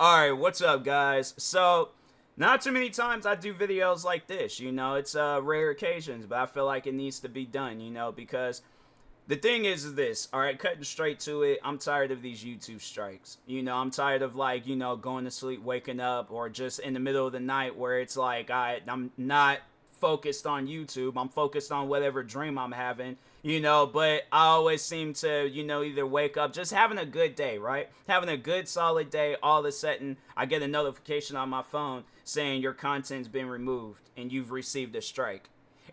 Alright, what's up, guys? So, not too many times I do videos like this, it's rare occasions, but I feel like it needs to be done, because the thing is this, alright, cutting straight to it, I'm tired of these YouTube strikes. I'm tired of, like, going to sleep, waking up, or just in the middle of the night where it's like I'm not focused on YouTube, I'm focused on whatever dream I'm having, but I always seem to, either wake up just having a good day, right? Having a good solid day, all of a sudden I get a notification on my phone saying your content's been removed and you've received a strike.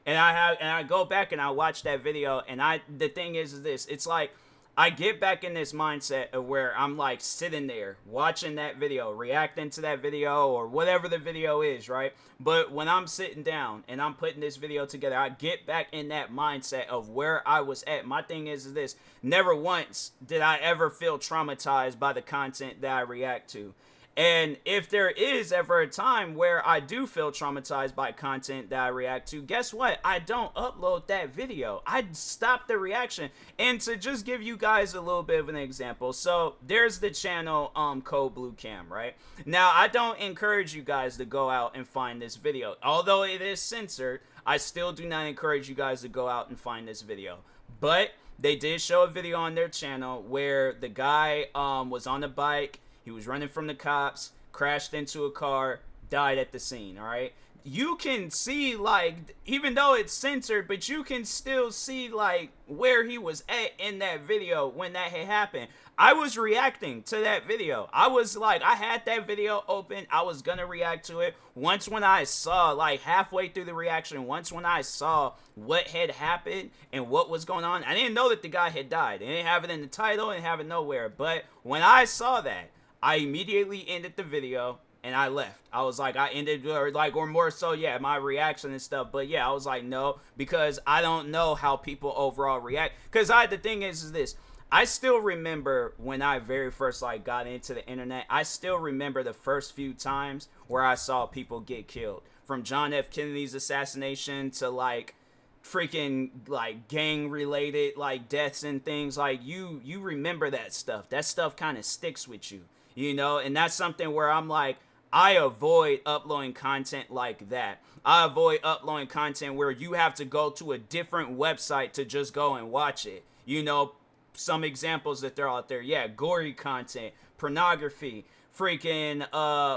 And I go back and I watch that video, and the thing is this, it's like I get back in this mindset of where I'm like sitting there watching that video, reacting to that video or whatever the video is, right? But when I'm sitting down and I'm putting this video together, I get back in that mindset of where I was at. My thing is this, never once did I ever feel traumatized by the content that I react to. And if there is ever a time where I do feel traumatized by content that I react to, guess what? I don't upload that video. I stop the reaction. And to just give you guys a little bit of an example, so there's the channel Code Blue Cam, right? Now, I don't encourage you guys to go out and find this video. Although it is censored, I still do not encourage you guys to go out and find this video. But they did show a video on their channel where the guy was on a bike. He was running from the cops, crashed into a car, died at the scene, all right? You can see, like, even though it's censored, but you can still see, like, where he was at in that video when that had happened. I was reacting to that video. I was, like, I had that video open. I was gonna react to it. Once when I saw, like, halfway through the reaction, once when I saw what had happened and what was going on, I didn't know that the guy had died. They didn't have it in the title, they didn't have it nowhere. But when I saw that, I immediately ended the video and I left. I was like, I ended, or more so, yeah, my reaction and stuff. But yeah, I was like, no, because I don't know how people overall react. Because the thing is this, I still remember when I very first like got into the internet. I still remember the first few times where I saw people get killed, from John F. Kennedy's assassination to like freaking like gang related like deaths and things. Like you remember that stuff kind of sticks with you. And that's something where I'm like, I avoid uploading content like that. I avoid uploading content where you have to go to a different website to just go and watch it. Some examples that they're out there. Yeah, gory content, pornography, freaking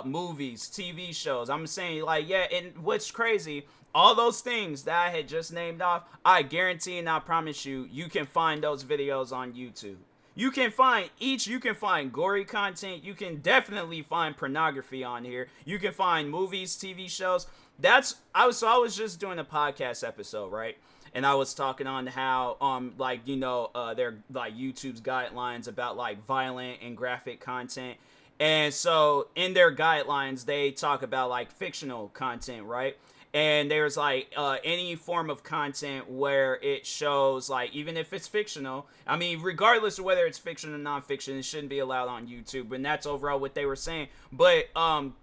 movies, TV shows. I'm saying, like, yeah, and what's crazy, all those things that I had just named off, I guarantee and I promise you, you can find those videos on YouTube. You can find gory content. You can definitely find pornography on here. You can find movies, TV shows. I was just doing a podcast episode, right? And I was talking on how, they're like YouTube's guidelines about like violent and graphic content. And so in their guidelines, they talk about like fictional content, right? And there's like any form of content where it shows, like, even if it's fictional, I mean, regardless of whether it's fiction or nonfiction, it shouldn't be allowed on YouTube. And that's overall what they were saying. But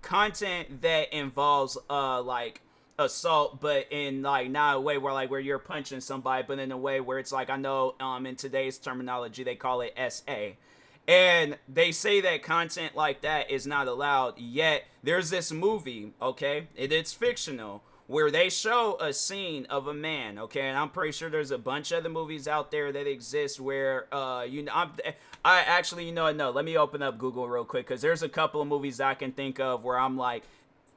content that involves like assault, but in like not a way where you're punching somebody, but in a way where it's like, I know in today's terminology they call it SA. And they say that content like that is not allowed, yet there's this movie, okay, it's fictional, where they show a scene of a man, okay, and I'm pretty sure there's a bunch of other movies out there that exist where, let me open up Google real quick, because there's a couple of movies I can think of where I'm like,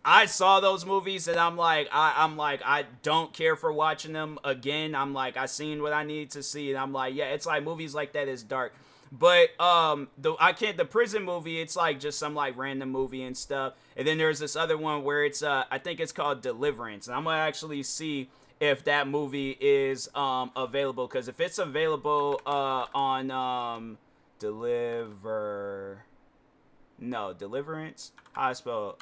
I saw those movies and I'm like, I don't care for watching them again. I'm like, I seen what I needed to see, and I'm like, yeah, it's like movies like that is dark. But the prison movie, it's like just some like random movie and stuff. And then there's this other one where it's I think it's called Deliverance. And I'm gonna actually see if that movie is available, because if it's available on Deliverance. How I spell?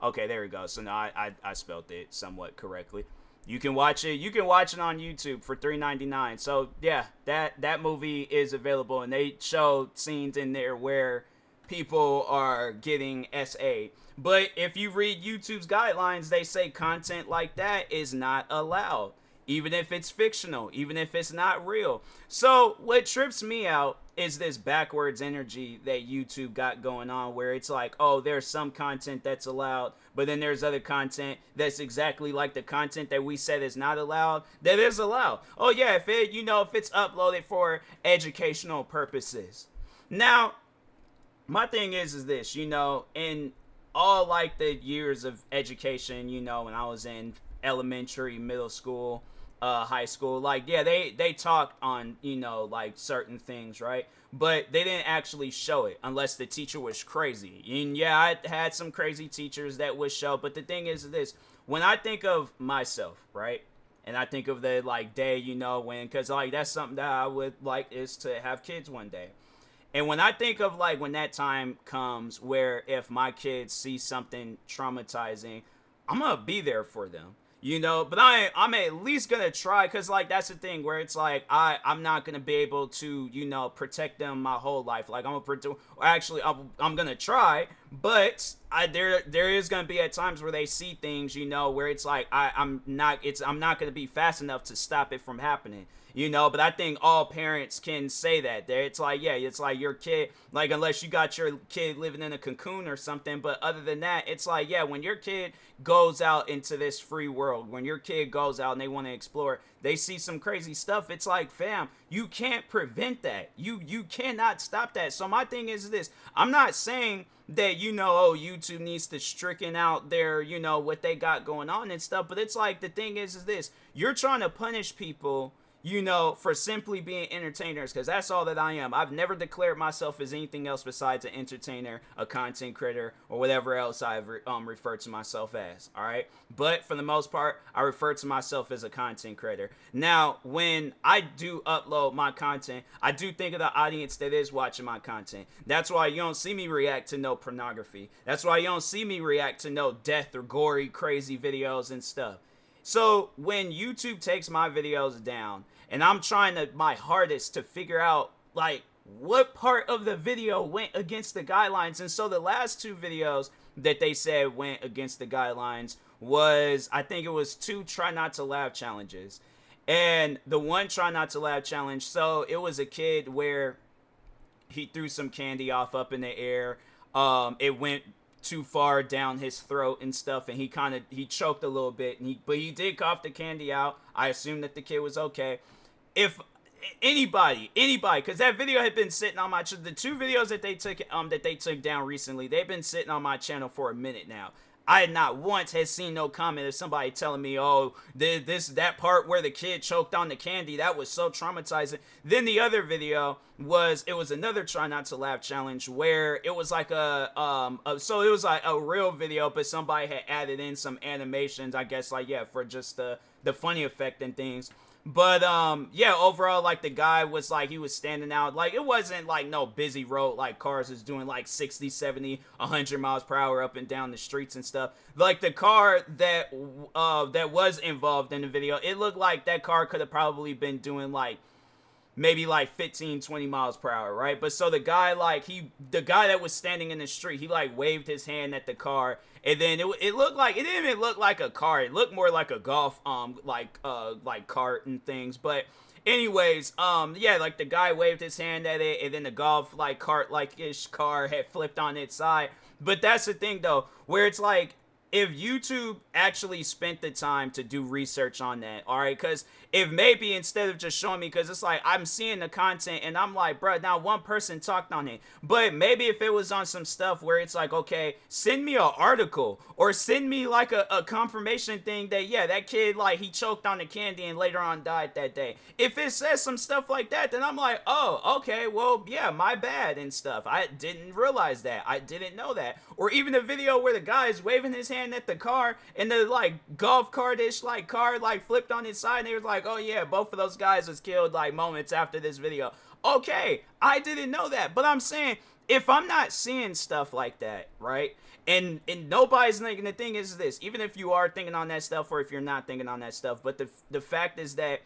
Okay, there we go. So now I spelled it somewhat correctly. You can watch it. You can watch it on YouTube for $3.99. So yeah, that movie is available, and they show scenes in there where people are getting SA. But if you read YouTube's guidelines, they say content like that is not allowed. even if it's fictional, even if it's not real. So what trips me out is this backwards energy that YouTube got going on, where it's like, oh, there's some content that's allowed, but then there's other content that's exactly like the content that we said is not allowed, that is allowed. Oh yeah, if it, if it's uploaded for educational purposes. Now, my thing is this, in all like the years of education, when I was in elementary, middle school, high school, like, yeah, they talked on, like certain things, right? But they didn't actually show it unless the teacher was crazy. And yeah, I had some crazy teachers that would show, but the thing is this, when I think of myself, right? And I think of the like day, when, cause like that's something that I would like is to have kids one day. And when I think of like when that time comes where if my kids see something traumatizing, I'm gonna be there for them, but I'm at least gonna try, because like that's the thing where it's like I'm not gonna be able to protect them my whole life. Like I'm gonna try, but there is gonna be at times where they see things where it's like I'm not gonna be fast enough to stop it from happening. But I think all parents can say that. It's like, yeah, it's like your kid, like, unless you got your kid living in a cocoon or something, but other than that, it's like, yeah, when your kid goes out into this free world, when your kid goes out and they want to explore, they see some crazy stuff, it's like, fam, you can't prevent that. You cannot stop that. So my thing is this, I'm not saying that, YouTube needs to stricken out their, what they got going on and stuff, but it's like, the thing is this, you're trying to punish people for simply being entertainers, because that's all that I am. I've never declared myself as anything else besides an entertainer, a content creator, or whatever else I've referred to myself as, all right? But for the most part, I refer to myself as a content creator. Now, when I do upload my content, I do think of the audience that is watching my content. That's why you don't see me react to no pornography. That's why you don't see me react to no death or gory, crazy videos and stuff. So when YouTube takes my videos down, and I'm trying my hardest to figure out like what part of the video went against the guidelines, and so the last two videos that they said went against the guidelines was, I think it was 2 try not to laugh challenges, and the one try not to laugh challenge, so it was a kid where he threw some candy off up in the air. It went too far down his throat and stuff, and he choked a little bit, and but he did cough the candy out. I assumed that the kid was okay. If anybody, because that video had been sitting on my the 2 videos that they took down recently, they've been sitting on my channel for a minute now. I had not once had seen no comment of somebody telling me, oh, that part where the kid choked on the candy, that was so traumatizing. Then the other video was another try not to laugh challenge, where it was like so it was like a real video, but somebody had added in some animations, I guess, like, yeah, for just the funny effect and things. But yeah, overall, like, the guy was like, he was standing out, like, it wasn't like no busy road, like cars is doing like 60, 70, 100 miles per hour up and down the streets and stuff. Like, the car that was involved in the video, it looked like that car could have probably been doing like maybe like 15, 20 miles per hour, right? But so the guy, like, the guy that was standing in the street, he like waved his hand at the car, and then it looked like, it didn't even look like a car, it looked more like a golf like cart and things. But anyways, yeah, like, the guy waved his hand at it, and then the golf like cart like ish car had flipped on its side. But that's the thing though, where it's like, if YouTube actually spent the time to do research on that, all right, because if maybe instead of just showing me, because it's like, I'm seeing the content and I'm like, bro, now one person talked on it, but maybe if it was on some stuff where it's like, okay, send me an article, or send me like a confirmation thing that, yeah, that kid, like, he choked on the candy and later on died that day. If it says some stuff like that, then I'm like, oh, okay, well, yeah, my bad and stuff. I didn't realize that. I didn't know that. Or even a video where the guy is waving his hand at the car, and the like golf cart-ish like car like flipped on its side, and they was like, oh yeah, both of those guys was killed like moments after this video. Okay, I didn't know that, but I'm saying, if I'm not seeing stuff like that, right, and nobody's thinking, the thing is this, even if you are thinking on that stuff, or if you're not thinking on that stuff, but the fact is that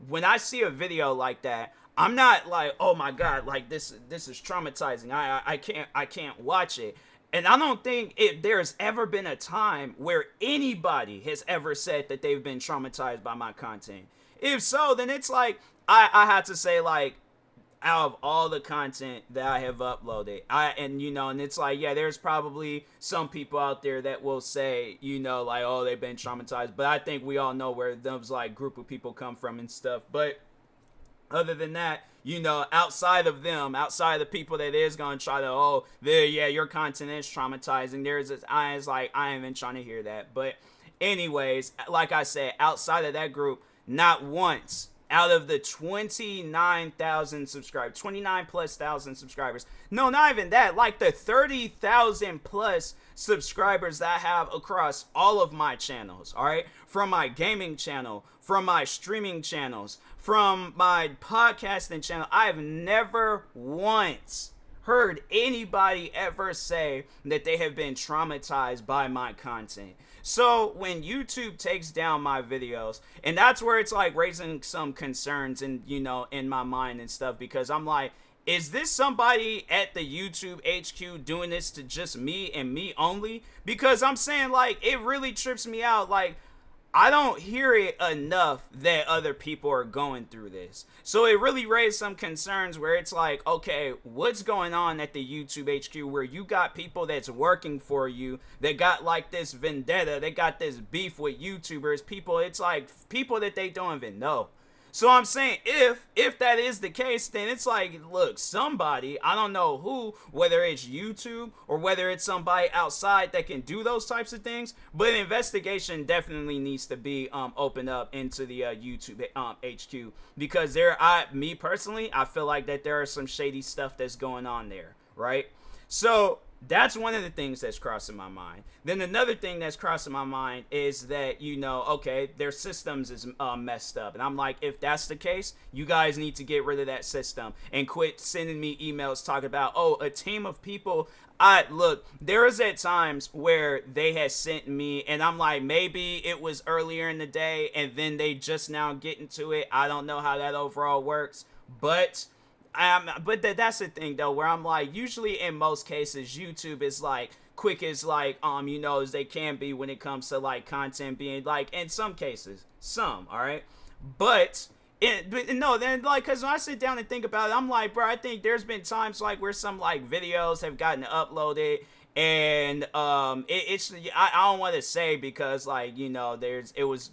when I see a video like that, I'm not like, oh my god, like, this is traumatizing, I can't watch it. And I don't think there's ever been a time where anybody has ever said that they've been traumatized by my content. If so, then it's like I had to say, like, out of all the content that I have uploaded, and it's like, yeah, there's probably some people out there that will say, like, oh, they've been traumatized, but I think we all know where those, like, group of people come from and stuff. But other than that, outside of them, outside of the people that is going to try to, oh, yeah, your content is traumatizing, I was like, I ain't even trying to hear that. But anyways, like I said, outside of that group, not once out of the 29,000 subscribers, 29 plus thousand subscribers, no, not even that, like the 30,000 plus subscribers that I have across all of my channels, all right, from my gaming channel, from my streaming channels, from my podcasting channel, I've never once heard anybody ever say that they have been traumatized by my content. So when YouTube takes down my videos, and that's where it's like raising some concerns in my mind and stuff, because I'm like, is this somebody at the YouTube HQ doing this to just me and me only? Because I'm saying, like, it really trips me out. Like, I don't hear it enough that other people are going through this. So it really raised some concerns where it's like, okay, what's going on at the YouTube HQ where you got people that's working for you that got like this vendetta, they got this beef with YouTubers, people, it's like people that they don't even know. So I'm saying, if that is the case, then it's like, look, somebody, I don't know who, whether it's YouTube or whether it's somebody outside that can do those types of things, but an investigation definitely needs to be opened up into the YouTube HQ, because me personally, I feel like that there are some shady stuff that's going on there, right? So that's one of the things that's crossing my mind. Then another thing that's crossing my mind is that, okay, their systems is messed up. And I'm like, if that's the case, you guys need to get rid of that system and quit sending me emails talking about, oh, a team of people. Look, there is at times where they had sent me, and I'm like, maybe it was earlier in the day and then they just now getting to it. I don't know how that overall works, but that's the thing though, where I'm like, usually in most cases, YouTube is like quick as like, as they can be when it comes to like content being like, in some cases, all right. But no, then like, cause when I sit down and think about it, I'm like, bro, I think there's been times like where some like videos have gotten uploaded, and I don't want to say because like it was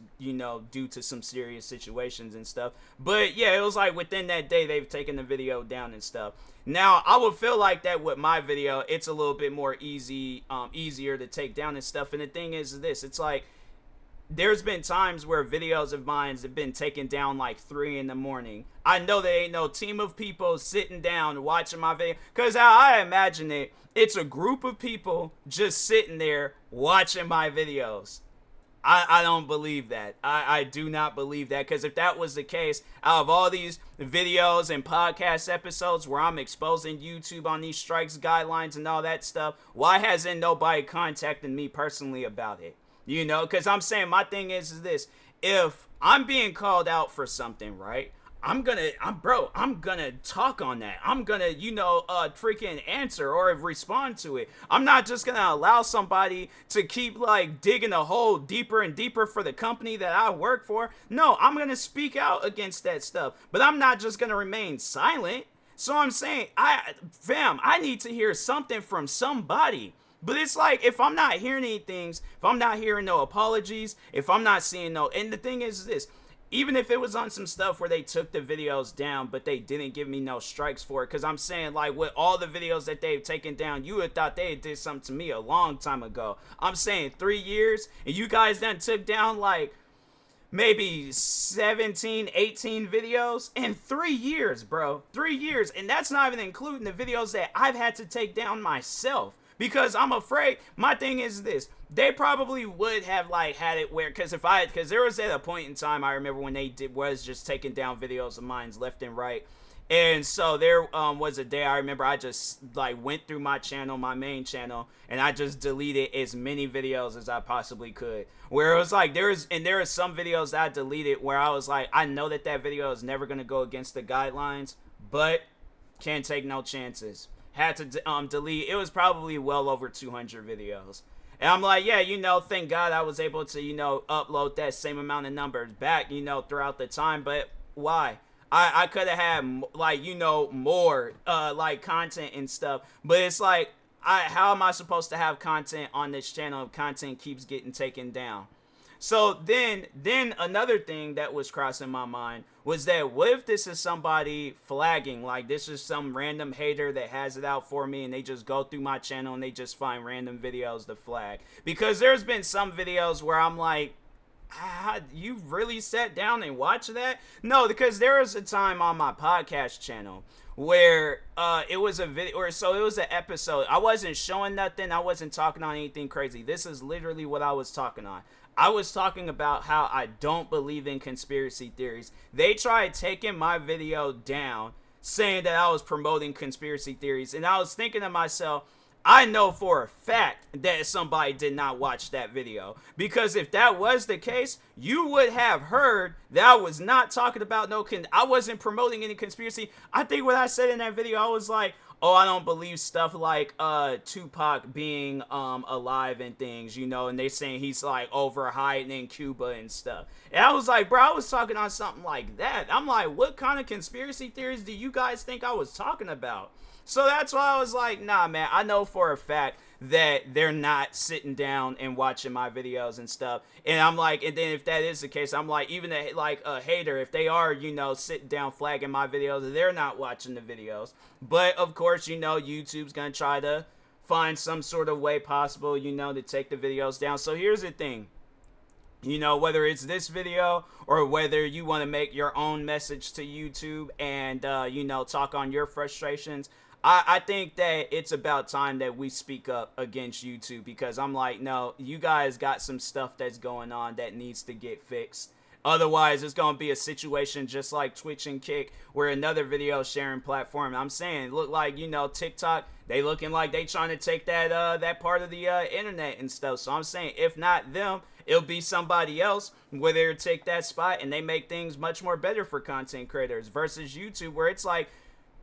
due to some serious situations and stuff, but yeah, it was like within that day they've taken the video down and stuff. Now I would feel like that with my video, it's a little bit more easier to take down and stuff. And the thing is this, it's like there's been times where videos of mine have been taken down like 3 in the morning. I know there ain't no team of people sitting down watching my video, because how I imagine it, it's a group of people just sitting there watching my videos. I don't believe that. I do not believe that, because if that was the case, out of all these videos and podcast episodes where I'm exposing YouTube on these strikes guidelines and all that stuff, why hasn't nobody contacted me personally about it? Because I'm saying, my thing is this: if I'm being called out for something, right, I'm gonna talk on that. I'm gonna, freaking answer or respond to it. I'm not just gonna allow somebody to keep like digging a hole deeper and deeper for the company that I work for. No, I'm gonna speak out against that stuff, but I'm not just gonna remain silent. So I'm saying, I need to hear something from somebody. But it's like, if I'm not hearing anything, if I'm not hearing no apologies, if I'm not seeing no, and the thing is this, even if it was on some stuff where they took the videos down, but they didn't give me no strikes for it, because I'm saying, like, with all the videos that they've taken down, you would thought they did something to me a long time ago. I'm saying 3 years, and you guys done took down, like, maybe 17, 18 videos in 3 years, bro. 3 years, and that's not even including the videos that I've had to take down myself. Because I'm afraid, my thing is this, they probably would have like had it where, because there was at a point in time, I remember when they was just taking down videos of mine left and right. And so there was a day I remember I just like went through my channel, my main channel, and I just deleted as many videos as I possibly could. Where it was like, there are some videos that I deleted where I was like, I know that video is never going to go against the guidelines, but can't take no chances. had to delete. It was probably well over 200 videos. And I'm like, yeah, thank God I was able to, upload that same amount of numbers back, throughout the time. But why? I could have had, like, more, like, content and stuff. But it's like, how am I supposed to have content on this channel if content keeps getting taken down? So then another thing that was crossing my mind was that what if this is somebody flagging, like this is some random hater that has it out for me and they just go through my channel and they just find random videos to flag? Because there's been some videos where I'm like, you really sat down and watched that? No, because there was a time on my podcast channel where it was a video, or so it was an episode. I wasn't showing nothing. I wasn't talking on anything crazy. This is literally what I was talking on. I was talking about how I don't believe in conspiracy theories. They tried taking my video down, saying that I was promoting conspiracy theories. And I was thinking to myself, I know for a fact that somebody did not watch that video. Because if that was the case, you would have heard that I was not talking about I wasn't promoting any conspiracy. I think what I said in that video, I was like, oh, I don't believe stuff like Tupac being alive and things, and they saying he's like over hiding in Cuba and stuff. And I was like, bro, I was talking on something like that. I'm like, what kind of conspiracy theories do you guys think I was talking about? So that's why I was like, nah, man, I know for a fact that they're not sitting down and watching my videos and stuff. And I'm like, and then if that is the case, I'm like, even a hater, if they are, sitting down flagging my videos, they're not watching the videos. But of course, YouTube's gonna try to find some sort of way possible, to take the videos down. So here's the thing. Whether it's this video or whether you want to make your own message to YouTube and, talk on your frustrations, I think that it's about time that we speak up against YouTube, because I'm like, no, you guys got some stuff that's going on that needs to get fixed. Otherwise, it's going to be a situation just like Twitch and GEEK, where another video sharing platform, I'm saying, look like, TikTok, they looking like they trying to take that part of the internet and stuff. So I'm saying, if not them, it'll be somebody else where they'll take that spot and they make things much more better for content creators versus YouTube, where it's like,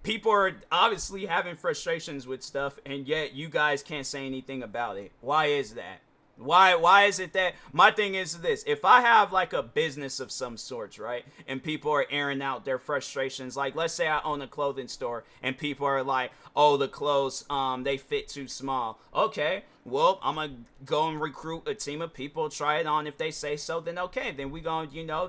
people are obviously having frustrations with stuff, and yet you guys can't say anything about it. Why is that? Why is it that? My thing is this: if I have like a business of some sorts, right, and people are airing out their frustrations, like let's say I own a clothing store and people are like, oh, the clothes they fit too small. Okay, well, I'm gonna go and recruit a team of people, try it on. If they say so, then okay, then we gonna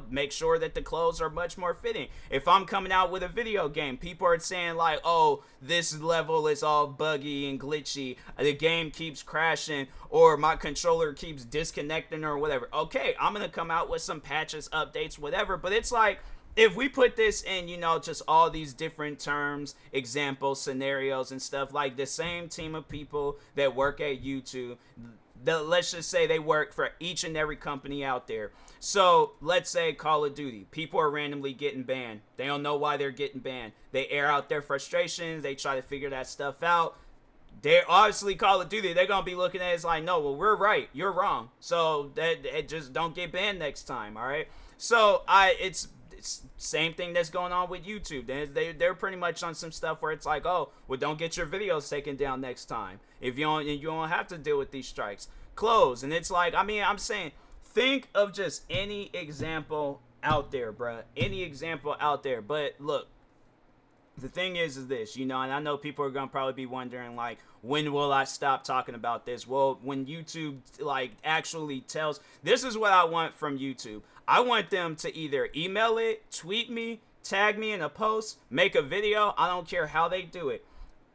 make sure that the clothes are much more fitting. If I'm coming out with a video game, people are saying like, oh, this level is all buggy and glitchy, the game keeps crashing, or my controller keeps disconnecting or whatever. Okay, I'm gonna come out with some patches, updates, whatever. But it's like, if we put this in, just all these different terms, examples, scenarios and stuff, like the same team of people that work at YouTube, let's just say they work for each and every company out there. So let's say Call of Duty, people are randomly getting banned. They don't know why they're getting banned. They air out their frustrations. They try to figure that stuff out. They're obviously Call of Duty. They're going to be looking at it as like, no, well, we're right. You're wrong. So that just don't get banned next time. All right. So it's same thing that's going on with YouTube. They're pretty much on some stuff where it's like, oh, well, don't get your videos taken down next time. If you don't have to deal with these strikes. Close. And it's like, I mean, I'm saying, think of just any example out there, bruh. Any example out there. But look, the thing is this, and I know people are going to probably be wondering, like, when will I stop talking about this? Well, when YouTube, like, actually tells, this is what I want from YouTube. I want them to either email it, tweet me, tag me in a post, make a video. I don't care how they do it.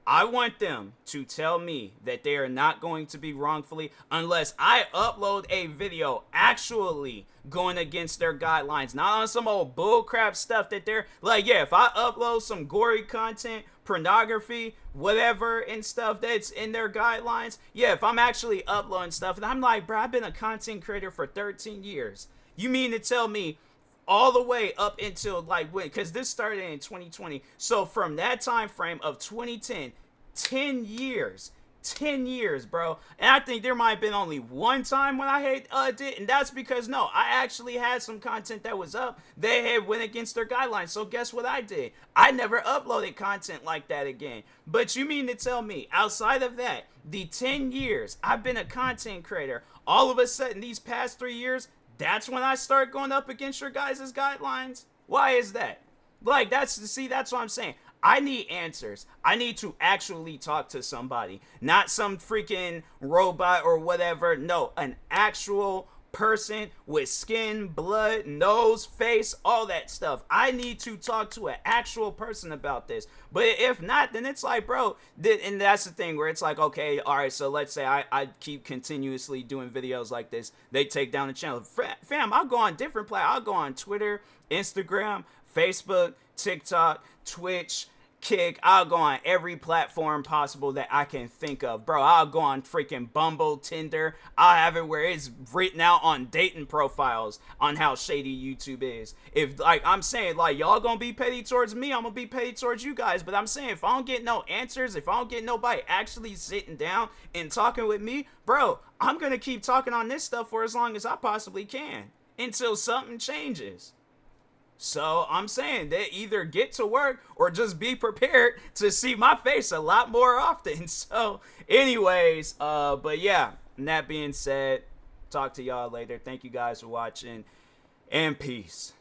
I want them to tell me that they are not going to be wrongfully, unless I upload a video actually going against their guidelines, not on some old bullcrap stuff that they're like, yeah, if I upload some gory content, pornography, whatever and stuff that's in their guidelines, yeah, if I'm actually uploading stuff, and I'm like, bro, I've been a content creator for 13 years. You mean to tell me all the way up until like when, because this started in 2020, so from that time frame of 2010, 10 years, 10 years, bro. And I think there might have been only one time when I did, and that's because no, I actually had some content that was up. They had went against their guidelines. So guess what I did? I never uploaded content like that again. But you mean to tell me, outside of that, the 10 years I've been a content creator, all of a sudden these past 3 years, that's when I start going up against your guys' guidelines? Why is that? Like, that's what I'm saying. I need answers. I need to actually talk to somebody, not some freaking robot or whatever. No, an actual person with skin, blood, nose, face, all that stuff. I need to talk to an actual person about this. But if not, then it's like, bro, and that's the thing where it's like, okay, all right, so let's say I keep continuously doing videos like this. They take down the channel. Fam, I'll go on different platforms. I'll go on Twitter, Instagram, Facebook, TikTok, Twitch, GEEK. I'll go on every platform possible that I can think of, bro. I'll go on freaking Bumble, Tinder. I'll have it where it's written out on dating profiles on how shady YouTube is. If, like, I'm saying, like, y'all gonna be petty towards me, I'm gonna be petty towards you guys. But I'm saying, if I don't get no answers, if I don't get nobody actually sitting down and talking with me, bro, I'm gonna keep talking on this stuff for as long as I possibly can until something changes. So I'm saying that either get to work or just be prepared to see my face a lot more often. So anyways, but yeah, and that being said, talk to y'all later. Thank you guys for watching, and peace.